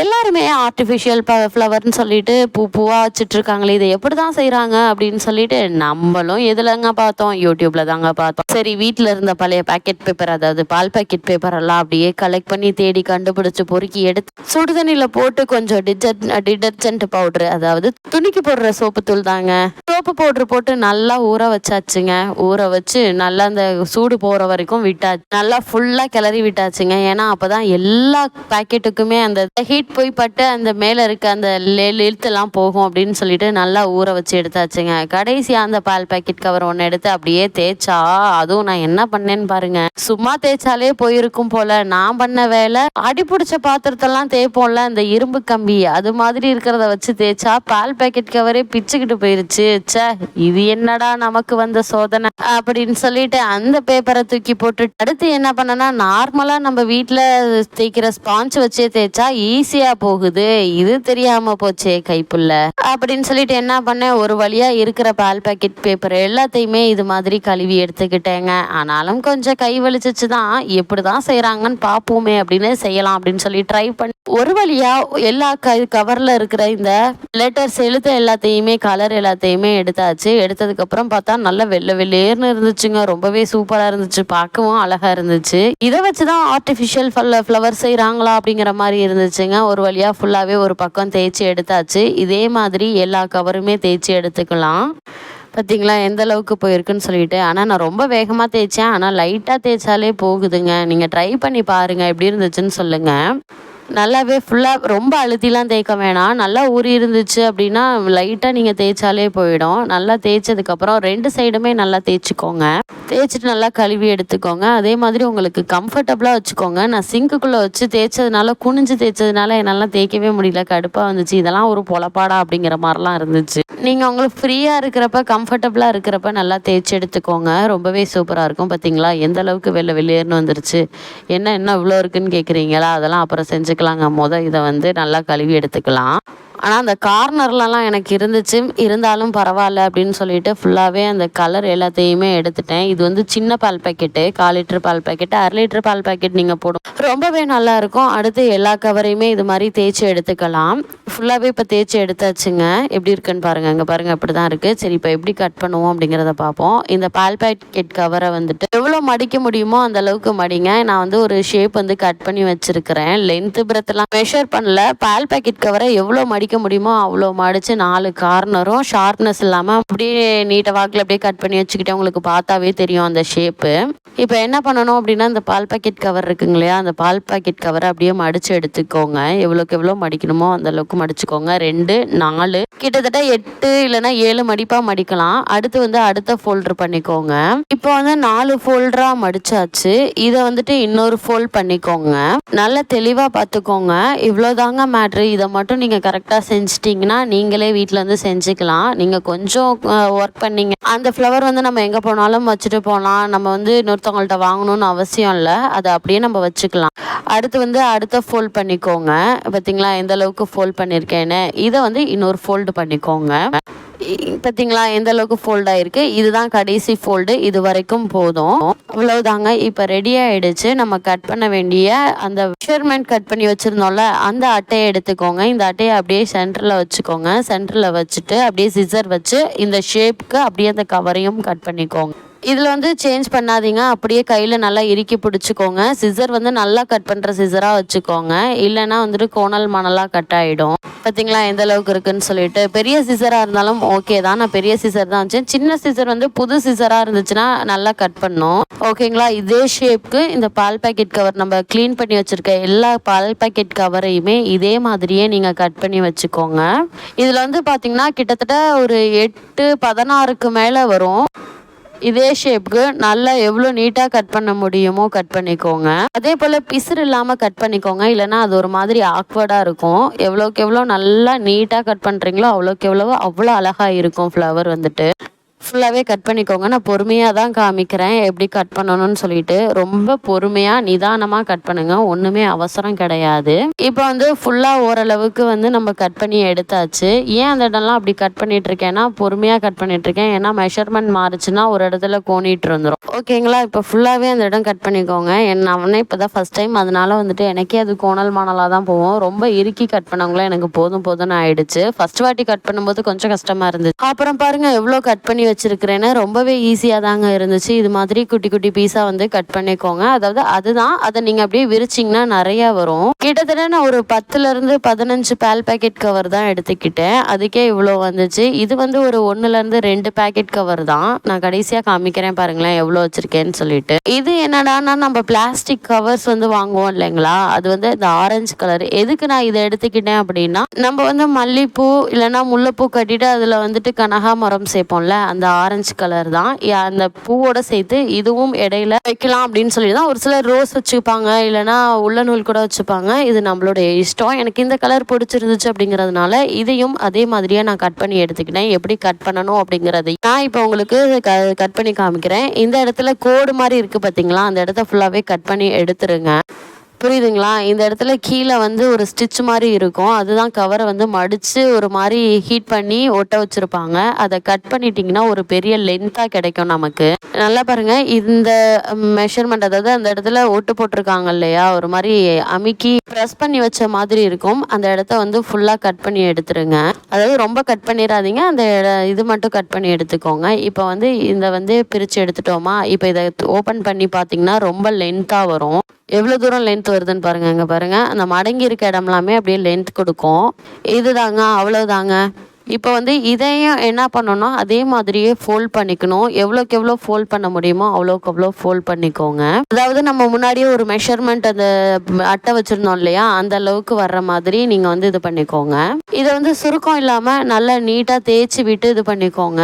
எல்லாருமே ஆர்டிஃபிஷியல் ஃப்ளவர்னு சொல்லிட்டு பூவாக வச்சுட்டு இருக்காங்களே, இதை எப்படி தான் செய்கிறாங்க அப்படின்னு சொல்லிட்டு நம்மளும் எதுலங்க பார்த்தோம், யூடியூப்ல தாங்க பார்த்தோம். சரி, வீட்டில் இருந்த பழைய பேக்கெட் பேப்பர், அதாவது பால் பேக்கெட் பேப்பர் எல்லாம் அப்படியே கலெக்ட் பண்ணி தேடி கண்டுபிடிச்சு பொறுக்கி எடுத்து சுடுதண்ணியில் போட்டு கொஞ்சம் டிடர்ஜென்ட் பவுடர், அதாவது துணிக்கு போடுற சோப்பு தூள் தாங்க, சோப்பு பவுடர் போட்டு நல்லா ஊற வச்சாச்சுங்க. ஊற வச்சு நல்லா அந்த சூடு போகிற வரைக்கும் விட்டாச்சு. நல்லா ஃபுல்லாக கிளறி விட்டாச்சுங்க. ஏன்னா அப்போ தான் எல்லா பேக்கெட்டுக்குமே அந்த ஹீட் போய் பட்டு அந்த மேலே இருக்க அந்த இழுத்துலாம் போகும் அப்படின்னு சொல்லிட்டு நல்லா ஊற வச்சு எடுத்தாச்சுங்க. கடைசியாக அந்த பால் பேக்கெட் கவர் ஒன்று எடுத்து அப்படியே தேய்ச்சா, அதுவும் நான் என்ன பண்ணேன்னு பாருங்க, சும்மா தேய்ச்சாலே போயிருக்கும் போல. நான் பண்ண வேலை, அடி பிடிச்ச பாத்திரத்தெல்லாம் தேய்ப்போம்ல, அந்த இரும்பு கம்பி அது மாதிரி இருக்கிறத வச்சு தேய்ச்சா பால் பேக்கெட் கவரே பிச்சுக்கிட்டு போயிருச்சு. ச்சே, இது என்னடா நமக்கு வந்த சோதனை அப்படின்னு சொல்லிட்டு அந்த பேப்பரை தூக்கி போட்டு அடுத்து என்ன பண்ணனா, நார்மலா நம்ம வீட்டில் தேய்க்கிற ஸ்பாஞ்ச் வச்சே தேய்ச்சா ஈஸியா போகுது, இது தெரியாம போச்சே கைப்புள்ள அப்படின்னு சொல்லிட்டு என்ன பண்ணேன், ஒரு வழியா இருக்கிற பால் பேக்கெட் பேப்பர் எல்லாத்தையுமே இது மாதிரி கழுவி எடுத்துக்கிட்டேங்க. ஆனாலும் கொஞ்சம் கை வலிச்சிச்சு தான், எப்படிதான் செய்யறாங்கன்னு பார்ப்போமே அப்படின்னு செய்யலாம் அப்படின்னு சொல்லி ட்ரை பண்ணி ஒரு வழியா எல்லா கவர்ல இருக்கிற இந்த லெட்டர்ஸ் எழுத்து எல்லாத்தையுமே கலர் எல்லாத்தையுமே எடுத்தாச்சு. எடுத்ததுக்கு அப்புறம் பார்த்தா நல்லா வெள்ளை வெள்ளேர்னு இருந்துச்சுங்க. ரொம்பவே சூப்பரா இருந்துச்சு, பார்க்கவும் அழகா இருந்துச்சு. இதை வச்சுதான் ஆர்டிஃபிஷியல் ஃப்ளவர் செய்யறாங்களா அப்படிங்கிற மாதிரி இருந்துச்சுங்க. ஒரு வழியா ஃபுல்லாவே ஒரு பக்கம் தேய்ச்சி எடுத்தாச்சு. இதே மாதிரி எல்லா கவருமே தேய்ச்சி எடுத்துக்கலாம். பார்த்தீங்களா எந்த அளவுக்கு போயிருக்குன்னு சொல்லிட்டு. ஆனால் நான் ரொம்ப வேகமாக தேய்ச்சேன், ஆனால் லைட்டாக தேய்ச்சாலே போகுதுங்க. நீங்கள் ட்ரை பண்ணி பாருங்கள், எப்படி இருந்துச்சுன்னு சொல்லுங்கள். நல்லாவே ஃபுல்லாக ரொம்ப அழுத்திலாம் தேய்க்க வேணாம். நல்லா ஊறி இருந்துச்சு அப்படின்னா லைட்டாக நீங்கள் தேய்ச்சாலே போயிடும். நல்லா தேய்ச்சதுக்கப்புறம் 2 சைடுமே நல்லா தேய்ச்சிக்கோங்க. தேய்ச்சிட்டு நல்லா கழுவி எடுத்துக்கோங்க. அதே மாதிரி உங்களுக்கு கம்ஃபர்டபுளாக வச்சுக்கோங்க. நான் சிங்க்குள்ளே வச்சு தேய்ச்சதுனால, குனிஞ்சு தேய்ச்சதுனால என்னால் தேய்க்கவே முடியல, கடுப்பாக வந்துச்சு. இதெல்லாம் ஒரு பொலப்பாடா அப்படிங்கிற மாதிரிலாம் இருந்துச்சு. நீங்கள் உங்களுக்கு ஃப்ரீயாக இருக்கிறப்ப, கம்ஃபர்டபுளாக இருக்கிறப்ப நல்லா தேய்ச்சி எடுத்துக்கோங்க. ரொம்பவே சூப்பராக இருக்கும். பார்த்தீங்களா எந்த அளவுக்கு வெளியேறுன்னு வந்துருச்சு. என்ன இவ்வளோ இருக்குன்னு கேட்குறீங்களா? அதெல்லாம் அப்புறம் செஞ்சுக்கலாங்க. இதை நல்லா கழுவி எடுத்துக்கலாம். ஆனால் அந்த கார்னர்லலாம் எனக்கு இருந்துச்சு, இருந்தாலும் பரவாயில்ல அப்படின்னு சொல்லிட்டு ஃபுல்லாகவே அந்த கலர் எல்லாத்தையுமே எடுத்துட்டேன். இது சின்ன பால் பேக்கெட்டு, 1/4 லிட்டர் பால் பேக்கெட்டு, 1/2 லிட்டர் பால் பேக்கெட் நீங்கள் போடும் ரொம்பவே நல்லாயிருக்கும். அடுத்து எல்லா கவரையுமே இது மாதிரி தேய்ச்சி எடுத்துக்கலாம். ஃபுல்லாகவே இப்போ தேய்ச்சி எடுத்தாச்சுங்க. எப்படி இருக்குன்னு பாருங்கள். இங்கே பாருங்கள், அப்படி தான் இருக்குது. சரி, இப்போ எப்படி கட் பண்ணுவோம் அப்படிங்கிறத பார்ப்போம். இந்த பால் பேக்கெட் கவரை எவ்வளோ மடிக்க முடியுமோ அந்த அளவுக்கு மடிங்க. நான் ஒரு ஷேப் கட் பண்ணி வச்சுருக்கிறேன். லென்த்து பிரெத்தெல்லாம் மெஷர் பண்ணல. பால் பேக்கெட் கவரை எவ்வளோ மடிக்க முடியுமோ அவ்வளோ மடித்து 4 கார்னரும் ஷார்ப்னஸ் இல்லாமல் அப்படியே நீட்ட வாக்கில் அப்படியே கட் பண்ணி வச்சுக்கிட்டேன். உங்களுக்கு பார்த்தாவே தெரியும் அந்த ஷேப்பு. இப்போ என்ன பண்ணணும் அப்படின்னா, இந்த பால் பாக்கெட் கவர் இருக்குங்க இல்லையா, அந்த பால் பாக்கெட் கவரை அப்படியே மடித்து எடுத்துக்கோங்க. எவ்வளோக்கு எவ்வளோ மடிக்கணுமோ அந்த அளவுக்கு மடிச்சுக்கோங்க. 2, 4 கிட்டத்தட்ட 8 இல்லைன்னா 7 மடிப்பாக மடிக்கலாம். அடுத்து அடுத்த ஃபோல்டர் பண்ணிக்கோங்க. இப்போ 4 ஃபோல்டராக மடிச்சாச்சு. இதை இன்னொரு ஃபோல்ட் பண்ணிக்கோங்க. நல்லா தெளிவாக பார்த்துக்கோங்க. இவ்வளோதாங்க மேட்ரு. இதை மட்டும் நீங்கள் கரெக்டாக செஞ்சிட்டிங்கன்னா நீங்களே வீட்டில் செஞ்சுக்கலாம். நீங்கள் கொஞ்சம் ஒர்க் பண்ணீங்க, அந்த ஃப்ளவர் நம்ம எங்கே போனாலும் வச்சுட்டு போகலாம். நம்ம இன்னொருத்தவங்கள்ட்ட வாங்கணும்னு அவசியம் இல்லை. அதை அப்படியே நம்ம வச்சுக்கலாம். அடுத்து அடுத்த ஃபோல்ட் பண்ணிக்கோங்க. பார்த்தீங்களா எந்த அளவுக்கு ஃபோல்ட் பண்ணியிருக்கேன்னு. இதை இன்னொரு ஃபோல்டு பண்ணிக்கோங்க. பார்த்தீங்களா எந்த அளவுக்கு ஃபோல்ட் ஆயிருக்கு. இதுதான் கடைசி ஃபோல்டு. இது வரைக்கும் போதும். அவ்வளவுதாங்க. இப்போ ரெடி ஆயிடுச்சு. நம்ம கட் பண்ண வேண்டிய அந்த மெஷர்மெண்ட் கட் பண்ணி வச்சிருந்தோம்ல, அந்த அட்டையை எடுத்துக்கோங்க. இந்த அட்டையை அப்படியே சென்டரில் வச்சுக்கோங்க. சென்டரில் வச்சுட்டு அப்படியே சிசர் வச்சு இந்த ஷேப்புக்கு அப்படியே அந்த கவரையும் கட் பண்ணிக்கோங்க. இதில் சேஞ்ச் பண்ணாதீங்க. அப்படியே கையில் நல்லா இறுக்கி பிடிச்சிக்கோங்க. சிசர் நல்லா கட் பண்ணுற சிசராக வச்சுக்கோங்க. இல்லைன்னா கோணல் மணலாக கட் ஆகிடும். பார்த்தீங்களா எந்த அளவுக்கு இருக்குன்னு சொல்லிட்டு. பெரிய சிசராக இருந்தாலும் ஓகே தான். நான் பெரிய சிசர் தான் வச்சேன். சின்ன சிசர் புது சிசராக இருந்துச்சுன்னா நல்லா கட் பண்ணும். ஓகேங்களா. இதே ஷேப்புக்கு இந்த பால் பேக்கெட் கவர், நம்ம க்ளீன் பண்ணி வச்சுருக்க எல்லா பால் பேக்கெட் கவரையுமே இதே மாதிரியே நீங்கள் கட் பண்ணி வச்சுக்கோங்க. இதில் பார்த்தீங்கன்னா கிட்டத்தட்ட ஒரு 8, 16க்கு மேலே வரும். இதே ஷேப்புக்கு நல்லா எவ்வளோ நீட்டாக கட் பண்ண முடியுமோ கட் பண்ணிக்கோங்க. அதே போல் பிசுறு இல்லாமல் கட் பண்ணிக்கோங்க. இல்லைனா அது ஒரு மாதிரி ஆக்வர்டாக இருக்கும். எவ்வளோக்கு எவ்வளோ நல்லா நீட்டாக கட் பண்ணுறீங்களோ அவ்வளோ அழகாக இருக்கும் ஃப்ளவர். ஃபுல்லாகவே கட் பண்ணிக்கோங்க. நான் பொறுமையாக தான் காமிக்கிறேன் எப்படி கட் பண்ணணும்னு சொல்லிட்டு. ரொம்ப பொறுமையாக நிதானமாக கட் பண்ணுங்க, ஒன்றுமே அவசரம் கிடையாது. இப்போ வந்து ஃபுல்லாக ஓரளவுக்கு வந்து நம்ம கட் பண்ணி எடுத்தாச்சு. ஏன் அந்த இடம்லாம் அப்படி கட் பண்ணிகிட்ருக்கேன்னா பொறுமையாக கட் பண்ணிகிட்ருக்கேன். ஏன்னா மெஷர்மெண்ட் மாறுச்சுன்னா ஒரு இடத்துல கோணிட்டு இருந்துடும். ஓகேங்களா? இப்போ ஃபுல்லாகவே அந்த இடம் கட் பண்ணிக்கோங்க. அவனே இப்போ தான் ஃபஸ்ட் டைம், அதனால வந்துட்டு எனக்கே அது கோணல் மாணலாக தான் போவோம். ரொம்ப இறுக்கி கட் பண்ணவங்களே எனக்கு போதும் போதும்னு ஆயிடுச்சு. ஃபர்ஸ்ட் வாட்டி கட் பண்ணும்போது கொஞ்சம் கஷ்டமாக இருந்துச்சு. அப்புறம் பாருங்கள் எவ்வளோ கட் பண்ணி வச்சிருக்கிறேன்னு. ரொம்பவே ஈஸியாக தாங்க இருந்துச்சு. இது மாதிரி குட்டி குட்டி பீஸாக வந்து கட் பண்ணிக்கோங்க. அதாவது அதுதான், அதை நீங்கள் அப்படியே விரிச்சிங்கன்னா நிறையா வரும். கிட்டத்தட்ட நான் ஒரு 10லேருந்து 15 பால் பேக்கெட் கவர் தான் எடுத்துக்கிட்டேன். அதுக்கே இவ்வளோ வந்துச்சு. இது வந்து ஒரு 1லேருந்து 2 பேக்கெட் கவர் தான். நான் கடைசியாக காமிக்கிறேன் பாருங்களேன் எவ்வளோ வச்சிருக்கேன்னு சொல்லிட்டு. இது என்னடான்னா நம்ம பிளாஸ்டிக் கவர்ஸ் வந்து வாங்குவோம் இல்லைங்களா, அது வந்து இந்த ஆரஞ்சு கலர். எதுக்கு நான் இதை எடுத்துக்கிட்டேன் அப்படின்னா, நம்ம வந்து மல்லிப்பூ இல்லைன்னா முல்லைப்பூ கட்டிட்டு அதில் வந்துட்டு கனகாமரம் சேர்ப்போம்ல, அந்த ஆரஞ்சு கலர் தான். அந்த பூவோட சேர்த்து இதுவும் இடையில வைக்கலாம் அப்படின்னு சொல்லி தான். ஒரு சிலர் ரோஸ் வச்சுப்பாங்க, இல்லைன்னா உள்ள நூல் கூட வச்சுப்பாங்க. இது நம்மளுடைய இஷ்டம். எனக்கு இந்த கலர் பிடிச்சிருந்துச்சு அப்படிங்கிறதுனால இதையும் அதே மாதிரியே நான் கட் பண்ணி எடுத்துக்கிட்டேன். எப்படி கட் பண்ணணும் அப்படிங்கிறது நான் இப்போ உங்களுக்கு கட் பண்ணி காமிக்கிறேன். இந்த இடத்துல கோடு மாதிரி இருக்குது பார்த்தீங்களா, அந்த இடத்த ஃபுல்லாகவே கட் பண்ணி எடுத்துருங்க. புரியுதுங்களா? இந்த இடத்துல கீழே வந்து ஒரு ஸ்டிச் மாதிரி இருக்கும். அதுதான் கவரை வந்து மடித்து ஒரு மாதிரி ஹீட் பண்ணி ஒட்ட வச்சுருப்பாங்க. அதை கட் பண்ணிட்டிங்கன்னா ஒரு பெரிய லென்த்தாக கிடைக்கும் நமக்கு. நல்லா பாருங்கள், இந்த மெஷர்மெண்ட், அதாவது அந்த இடத்துல ஒட்டு போட்டிருக்காங்க இல்லையா, ஒரு மாதிரி அமுக்கி ப்ரெஸ் பண்ணி வச்ச மாதிரி இருக்கும். அந்த இடத்த வந்து ஃபுல்லாக கட் பண்ணி எடுத்துருங்க. அதாவது ரொம்ப கட் பண்ணிடாதீங்க, அந்த இது மட்டும் கட் பண்ணி எடுத்துக்கோங்க. இப்போ வந்து இந்த வந்து பிரித்து எடுத்துட்டோமா, இப்போ இதை ஓப்பன் பண்ணி பார்த்தீங்கன்னா ரொம்ப லென்த்தாக வரும். எவ்வளோ தூரம் லென்த் வருதுன்னு பாருங்கள். இங்கே பாருங்கள், அந்த மடங்கி இருக்க இடம்லாமே அப்படியே லென்த் கொடுக்கும். இதுதாங்க, அவ்வளோதாங்க. இப்போ வந்து இதையும் என்ன பண்ணணும்னா அதே மாதிரியே ஃபோல்ட் பண்ணிக்கணும். எவ்வளோக்கு எவ்வளோ ஃபோல்ட் பண்ண முடியுமோ அவ்வளோக்கு அவ்வளோ ஃபோல்ட் பண்ணிக்கோங்க. அதாவது நம்ம முன்னாடியே ஒரு மெஷர்மெண்ட் அந்த அட்டை வச்சுருந்தோம் இல்லையா, அந்த அளவுக்கு வர்ற மாதிரி நீங்கள் வந்து இது பண்ணிக்கோங்க. இதை வந்து சுருக்கம் இல்லாமல் நல்லா நீட்டாக தேய்ச்சி விட்டு இது பண்ணிக்கோங்க.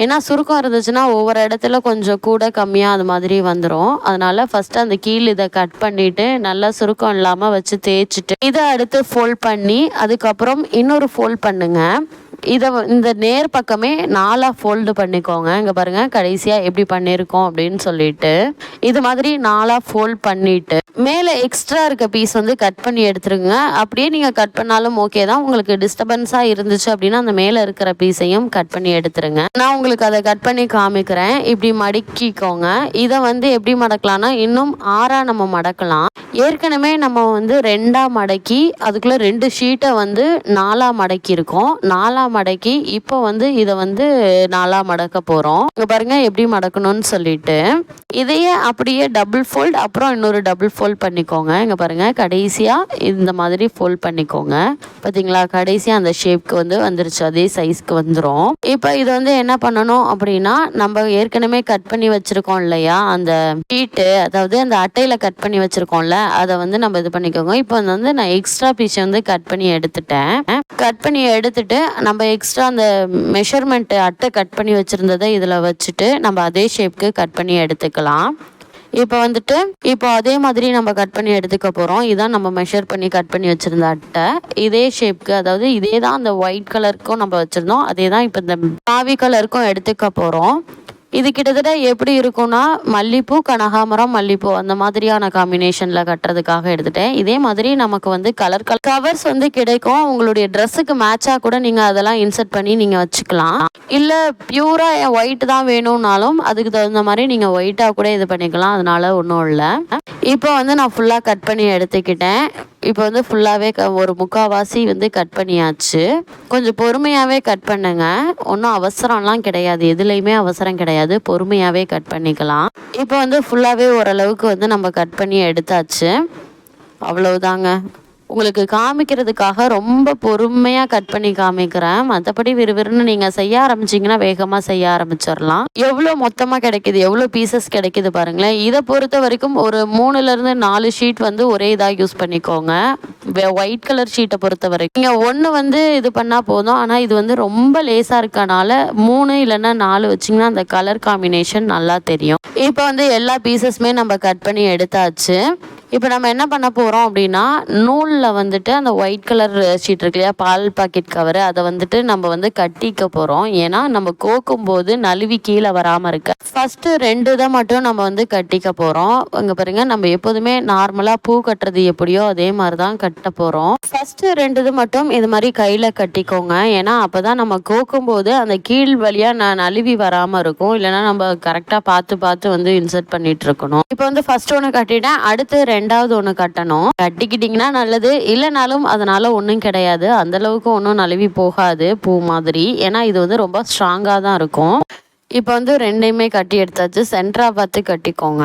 ஏன்னா சுருக்கம் இருந்துச்சுன்னா ஒவ்வொரு இடத்துல கொஞ்சம் கூட கம்மியாக அது மாதிரி வந்துடும். அதனால ஃபஸ்ட்டு அந்த கீழ் இதை கட் பண்ணிவிட்டு நல்லா சுருக்கம் இல்லாமல் வச்சு தேய்ச்சிட்டு இதை அடுத்து ஃபோல்ட் பண்ணி அதுக்கப்புறம் இன்னொரு ஃபோல்ட் பண்ணுங்கள். இதை இந்த நேர் பக்கமே 4 ஃபோல்டு பண்ணிக்கோங்க. இங்கே பாருங்கள் கடைசியாக எப்படி பண்ணியிருக்கோம் அப்படின்னு சொல்லிட்டு இது மாதிரி 4 ஃபோல்ட் பண்ணிவிட்டு மேலே எக்ஸ்ட்ரா இருக்க பீஸ் வந்து கட் பண்ணி எடுத்துருங்க. அப்படியே நீங்கள் கட் பண்ணாலும் ஓகே தான். உங்களுக்கு டிஸ்டர்பன்ஸாக இருந்துச்சு அப்படின்னா அந்த மேலே இருக்கிற பீஸையும் கட் பண்ணி எடுத்துருங்க. நான் உங்களுக்கு அதை கட் பண்ணி காமிக்கிறேன். இப்படி மடக்கிக்கோங்க. இதை வந்து எப்படி மடக்கலாம்னா இன்னும் 6 நம்ம மடக்கலாம். ஏற்கனவே நம்ம வந்து 2 மடக்கி அதுக்குள்ளே 2 ஷீட்டை வந்து 4 மடக்கி இருக்கோம். 4 மடக்கி இப்போ வந்து இதை வந்து 4 மடக்க போகிறோம். இங்கே பாருங்கள் எப்படி மடக்கணும்னு சொல்லிட்டு இதையே அப்படியே டபுள் ஃபோல்ட் அப்புறம் இன்னொரு டபுள் ஃபோல்ட் பண்ணிக்கோங்க. இங்கே பாருங்கள் கடைசியாக இந்த மாதிரி ஃபோல்ட் பண்ணிக்கோங்க. பார்த்தீங்களா, கடைசியாக அந்த ஷேப்க்கு வந்து வந்துருச்சு, அதே சைஸ்க்கு வந்துடும். இப்போ இது வந்து என்ன பண்ணணும் அப்படின்னா, நம்ம ஏற்கனவே கட் பண்ணி வச்சுருக்கோம் இல்லையா அந்த ஷீட்டு, அதாவது அந்த அட்டையில் கட் பண்ணி வச்சுருக்கோம்ல, அதை வந்து நம்ம இது பண்ணிக்கோங்க. இப்போ வந்து நான் எக்ஸ்ட்ரா பீஸை வந்து கட் பண்ணி எடுத்துட்டேன். கட் பண்ணி எடுத்துட்டு நம்ம எக்ஸ்ட்ரா அந்த மெஷர்மெண்ட் அட்டை கட் பண்ணி வச்சுருந்ததை இதில் வச்சுட்டு நம்ம அதே ஷேப்க்கு கட் பண்ணி எடுத்துக்கலாம். இப்போ அதே மாதிரி நம்ம கட் பண்ணி எடுத்துக்க போகிறோம். இதான் நம்ம மெஷர் பண்ணி கட் பண்ணி வச்சுருந்த அட்டை. இதே ஷேப்க்கு, அதாவது இதே தான் அந்த ஒயிட் கலருக்கும் நம்ம வச்சுருந்தோம், அதே தான் இப்போ இந்த காவி கலருக்கும் எடுத்துக்க போகிறோம். இது கிட்டத்தட்ட எப்படி இருக்கும்னா மல்லிப்பூ கனகாமரம் மல்லிப்பூ அந்த மாதிரியான காம்பினேஷனில் கட்டுறதுக்காக எடுத்துட்டேன். இதே மாதிரி நமக்கு வந்து கலர் கவர்ஸ் வந்து கிடைக்கும். உங்களுடைய ட்ரெஸ்ஸுக்கு மேட்சாக கூட நீங்கள் அதெல்லாம் இன்சர்ட் பண்ணி நீங்கள் வச்சுக்கலாம். இல்லை பியூராக ஒயிட் தான் வேணும்னாலும் அதுக்கு தகுந்த மாதிரி நீங்கள் ஒயிட்டாக கூட இது பண்ணிக்கலாம். அதனால ஒன்றும் இல்லை. இப்போ வந்து நான் ஃபுல்லாக கட் பண்ணி எடுத்துக்கிட்டேன். இப்போ வந்து ஃபுல்லாகவே ஒரு முக்கால்வாசி வந்து கட் பண்ணியாச்சு. கொஞ்சம் பொறுமையாகவே கட் பண்ணுங்க. ஒன்றும் அவசரம்லாம் கிடையாது, எதுலேயுமே அவசரம் கிடையாது, பொறுமையாகவே கட் பண்ணிக்கலாம். இப்போ வந்து ஃபுல்லாகவே ஓரளவுக்கு வந்து நம்ம கட் பண்ணி எடுத்தாச்சு. அவ்வளவுதாங்க. உங்களுக்கு காமிக்கிறதுக்காக ரொம்ப பொறுமையாக கட் பண்ணி காமிக்கிறேன். மற்றபடி விறுவிறுன்னு நீங்கள் செய்ய ஆரம்பிச்சிங்கன்னா வேகமாக செய்ய ஆரம்பிச்சிடலாம். எவ்வளோ மொத்தமாக கிடைக்கிது, எவ்வளோ பீசஸ் கிடைக்கிது பாருங்களேன். இதை பொறுத்த வரைக்கும் ஒரு 3லேருந்து 4 ஷீட் வந்து ஒரே இதாக யூஸ் பண்ணிக்கோங்க. ஒயிட் கலர் ஷீட்டை பொறுத்த வரைக்கும் நீங்கள் 1 வந்து இது பண்ணால் போதும். ஆனால் இது வந்து ரொம்ப லேசாக இருக்கனால 3 இல்லைன்னா 4 வச்சிங்கன்னா அந்த கலர் காம்பினேஷன் நல்லா தெரியும். இப்போ வந்து எல்லா பீசஸுமே நம்ம கட் பண்ணி எடுத்தாச்சு. இப்போ நம்ம என்ன பண்ண போகிறோம் அப்படின்னா, நூலில் வந்துட்டு அந்த ஒயிட் கலர் ஷீட் இருக்கு இல்லையா, பால் பாக்கெட் கவரு, அதை வந்துட்டு நம்ம வந்து கட்டிக்க போகிறோம். ஏன்னா நம்ம கோக்கும்போது நழுவி கீழே வராமல் இருக்க ஃபஸ்ட்டு 2 இதை மட்டும் நம்ம வந்து கட்டிக்க போகிறோம். இங்கே பாருங்க, நம்ம எப்போதுமே நார்மலாக பூ கட்டுறது எப்படியோ அதே மாதிரி தான் கட்ட போகிறோம். ஃபஸ்ட்டு 2 இது மட்டும் இது மாதிரி கையில் கட்டிக்கோங்க. ஏன்னா அப்போ தான் நம்ம கோக்கும்போது அந்த கீழ் வழியாக நழுவி வராமல் இருக்கும். இல்லைன்னா நம்ம கரெக்டாக பார்த்து வந்து இன்சர்ட் பண்ணிட்டு இருக்கணும். இப்போ வந்து ஃபர்ஸ்ட் ஒன்று கட்டிட்டேன், அடுத்து 2வது ஒன்று கட்டணும். கட்டிக்கிட்டிங்கன்னா நல்லது, இல்லைனாலும் அதனால ஒன்றும் கிடையாது. அந்தளவுக்கு ஒன்றும் நழுவி போகாது பூ மாதிரி. ஏன்னா இது வந்து ரொம்ப ஸ்ட்ராங்காக தான் இருக்கும். இப்போ வந்து 2யுமே கட்டி எடுத்தாச்சு. சென்டராக பார்த்து கட்டிக்கோங்க.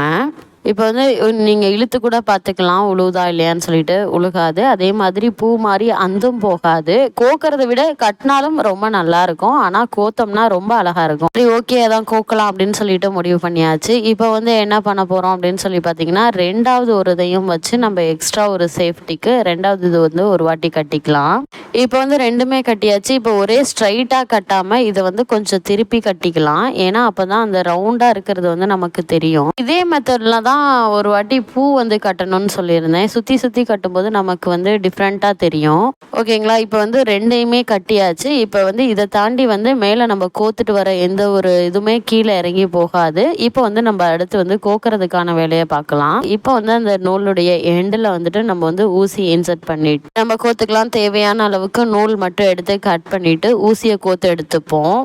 இப்போ வந்து நீங்கள் இழுத்து கூட பார்த்துக்கலாம் உழுவுதா இல்லையான்னு சொல்லிட்டு. உழுகாது. அதே மாதிரி பூ மாதிரி அந்தும் போகாது. கோக்கிறத விட கட்டினாலும் ரொம்ப நல்லா இருக்கும். ஆனால் கோத்தம்னா ரொம்ப அழகாக இருக்கும். சரி, ஓகே, அதான் கோக்கலாம் அப்படின்னு சொல்லிட்டு முடிவு பண்ணியாச்சு. இப்போ வந்து என்ன பண்ண போகிறோம் அப்படின்னு சொல்லி பார்த்தீங்கன்னா, 2வது ஒரு இதையும் வச்சு நம்ம எக்ஸ்ட்ரா ஒரு சேஃப்டிக்கு 2வது இது வந்து ஒரு வாட்டி கட்டிக்கலாம். இப்போ வந்து 2மே கட்டியாச்சு. இப்போ ஒரே ஸ்ட்ரைட்டாக கட்டாமல் இதை வந்து கொஞ்சம் திருப்பி கட்டிக்கலாம். ஏன்னா அப்போ தான் அந்த ரவுண்டாக இருக்கிறது வந்து நமக்கு தெரியும். இதே மெத்தடில் தான் ஒரு வாட்டி பூ வந்து கட்டணும்னு சொல்லியிருந்தேன். சுற்றி கட்டும்போது நமக்கு வந்து டிஃப்ரெண்ட்டாக தெரியும். ஓகேங்களா? இப்போ வந்து 2யுமே கட்டியாச்சு. இப்போ வந்து இதை தாண்டி வந்து மேலே நம்ம கோத்துட்டு வர எந்த ஒரு இதுவுமே கீழே இறங்கி போகாது. இப்போ வந்து நம்ம அடுத்து வந்து கோக்கிறதுக்கான வேலையை பார்க்கலாம். இப்போ வந்து அந்த நூலுடைய எண்டில் வந்துட்டு நம்ம வந்து ஊசி இன்சர்ட் பண்ணிட்டு நம்ம கோத்துக்கலாம். தேவையான அளவுக்கு நூல் மட்டும் எடுத்து கட் பண்ணிவிட்டு ஊசியை கோத்து எடுத்துப்போம்.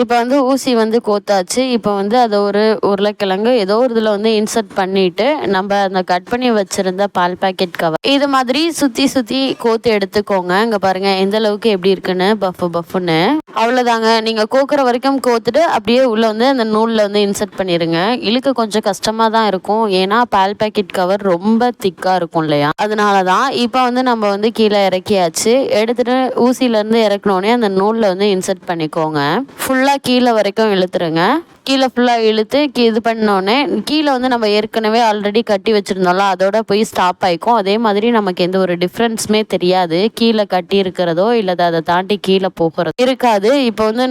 இப்போ வந்து ஊசி வந்து கோத்தாச்சு. இப்போ வந்து அதை ஒரு உருளைக்கிழங்கு ஏதோ ஒரு இதில் வந்து இன்சர்ட் பண்ணிவிட்டு நம்ம அந்த கட் பண்ணி வச்சுருந்த பால் பாக்கெட் கவர் இது மாதிரி சுற்றி கோத்து எடுத்துக்கோங்க. இங்கே பாருங்கள் எந்த அளவுக்கு எப்படி இருக்குன்னு பஃப்னு. அவ்வளோதாங்க. நீங்கள் கோக்குற வரைக்கும் கோத்துட்டு அப்படியே உள்ளே வந்து அந்த நூலில் வந்து இன்சர்ட் பண்ணிடுங்க. இழுக்க கொஞ்சம் கஷ்டமாக தான் இருக்கும். ஏன்னா பால் பாக்கெட் கவர் ரொம்ப திக்காக இருக்கும் இல்லையா, அதனால தான். இப்போ வந்து நம்ம வந்து கீழே இறக்கியாச்சு. எடுத்துகிட்டு ஊசியிலேருந்து இறக்கணுன்னே அந்த நூலில் வந்து இன்சர்ட் பண்ணிக்கோங்க. ஃபுல்லாக கீழே வரைக்கும் இழுத்துருங்க. கீழே ஃபுல்லாக இழுத்து இது பண்ணோடனே கீழே வந்து நம்ம ஏற்கனவே ஆல்ரெடி கட்டி வச்சுருந்தோம்ல, அதோட போய் ஸ்டாப் ஆகிக்கும். அதே மாதிரி நமக்கு எந்த ஒரு டிஃப்ரென்ஸுமே தெரியாது. கீழே கட்டி இருக்கிறதோ இல்லை அதை தாண்டி கீழே போகிறது இருக்காது. இப்போ வந்து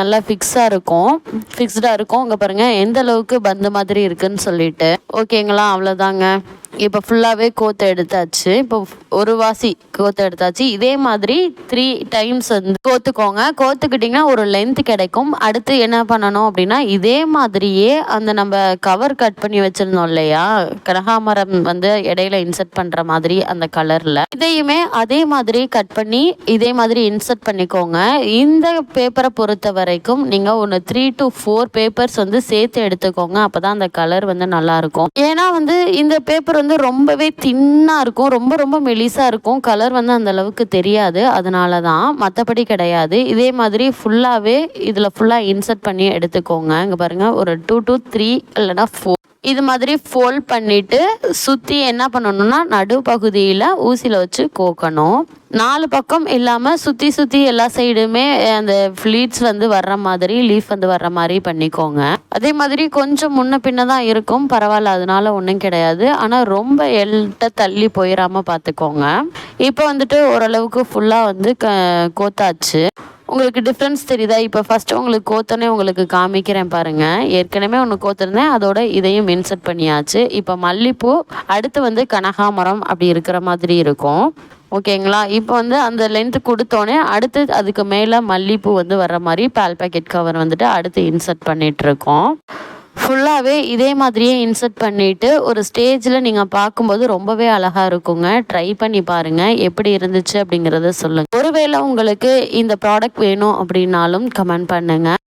நல்லா ஃபிக்ஸாக இருக்கும். இங்கே பாருங்கள் எந்த அளவுக்கு பந்து மாதிரி இருக்குன்னு சொல்லிட்டு. ஓகேங்களா? அவ்வளோதாங்க. இப்போ ஃபுல்லாகவே கோத்து எடுத்தாச்சு. இப்போ ஒரு வாசி கோத்து எடுத்தாச்சு. இதே மாதிரி 3 டைம்ஸ் வந்து கோத்துக்கோங்க. கோத்துக்கிட்டிங்கன்னா ஒரு லென்த் கிடைக்கும். அடுத்து என்ன பண்ணணும் அப்படின்னா, இதே மாதிரியே அந்த நம்ம கவர் கட் பண்ணி வச்சுருந்தோம் இல்லையா, கனகாமரம் வந்து இடையில இன்சர்ட் பண்ணுற மாதிரி அந்த கலரில், இதையுமே அதே மாதிரி கட் பண்ணி இதே மாதிரி இன்சர்ட் பண்ணிக்கோங்க. இந்த பேப்பரை பொறுத்த வரைக்கும் நீங்கள் ஒன்று 3 to 4 பேப்பர்ஸ் வந்து சேர்த்து எடுத்துக்கோங்க. அப்போ தான் அந்த கலர் வந்து நல்லாயிருக்கும். ஏன்னா வந்து இந்த பேப்பர் வந்து ரொம்பவே தின்னாக இருக்கும். ரொம்ப மெலிசாக இருக்கும். கலர் வந்து அந்த அளவுக்கு தெரியாது. அதனால தான், மற்றபடி கிடையாது. இதே மாதிரி ஃபுல்லாகவே இதில் ஃபுல்லாக இன்சர்ட் பண்ணி எடுத்துக்கோங்க. இங்கே பாருங்கள், ஒரு 2 to 3 இல்லைனா 4 இது மாதிரி ஃபோல்ட் பண்ணிவிட்டு சுற்றி என்ன பண்ணணும்னா நடுப்பகுதியில் ஊசியில் வச்சு கோக்கணும். 4 பக்கம் இல்லாமல் சுற்றி எல்லா சைடுமே அந்த ஃப்ளீட்ஸ் வந்து வர்ற மாதிரி, லீஃப் வந்து வர்ற மாதிரி பண்ணிக்கோங்க. அதே மாதிரி கொஞ்சம் முன்ன பின்ன தான் இருக்கும், பரவாயில்ல, அதனால ஒன்றும் கிடையாது. ஆனால் ரொம்ப எல்ட்ட தள்ளி போயிடாமல் பார்த்துக்கோங்க. இப்போ வந்துட்டு ஓரளவுக்கு ஃபுல்லாக வந்து கோத்தாச்சு. உங்களுக்கு டிஃப்ரென்ஸ் தெரியுதா? இப்போ ஃபஸ்ட்டு உங்களுக்கு கோத்தனே உங்களுக்கு காமிக்கிறேன் பாருங்கள். ஏற்கனவே ஒன்று கோத்துருந்தேன், அதோட இதையும் இன்சர்ட் பண்ணியாச்சு. இப்போ மல்லிப்பூ, அடுத்து வந்து கனகாமரம் அப்படி இருக்கிற மாதிரி இருக்கும். ஓகேங்களா? இப்போ வந்து அந்த லென்த்து கொடுத்தோன்னே அடுத்து அதுக்கு மேலே மல்லிப்பூ வந்து வர்ற மாதிரி பால் பாக்கெட் கவர் வந்துட்டு அடுத்து இன்சர்ட் பண்ணிகிட்ருக்கோம். ஃபுல்லாகவே இதே மாதிரியே இன்சர்ட் பண்ணிவிட்டு ஒரு ஸ்டேஜில் நீங்கள் பார்க்கும்போது ரொம்பவே அழகாக இருக்குங்க. ட்ரை பண்ணி பாருங்கள், எப்படி இருந்துச்சு அப்படிங்கிறத சொல்லுங்கள். ஒருவேளை உங்களுக்கு இந்த ப்ராடக்ட் வேணும் அப்படின்னாலும் கமெண்ட் பண்ணுங்கள்.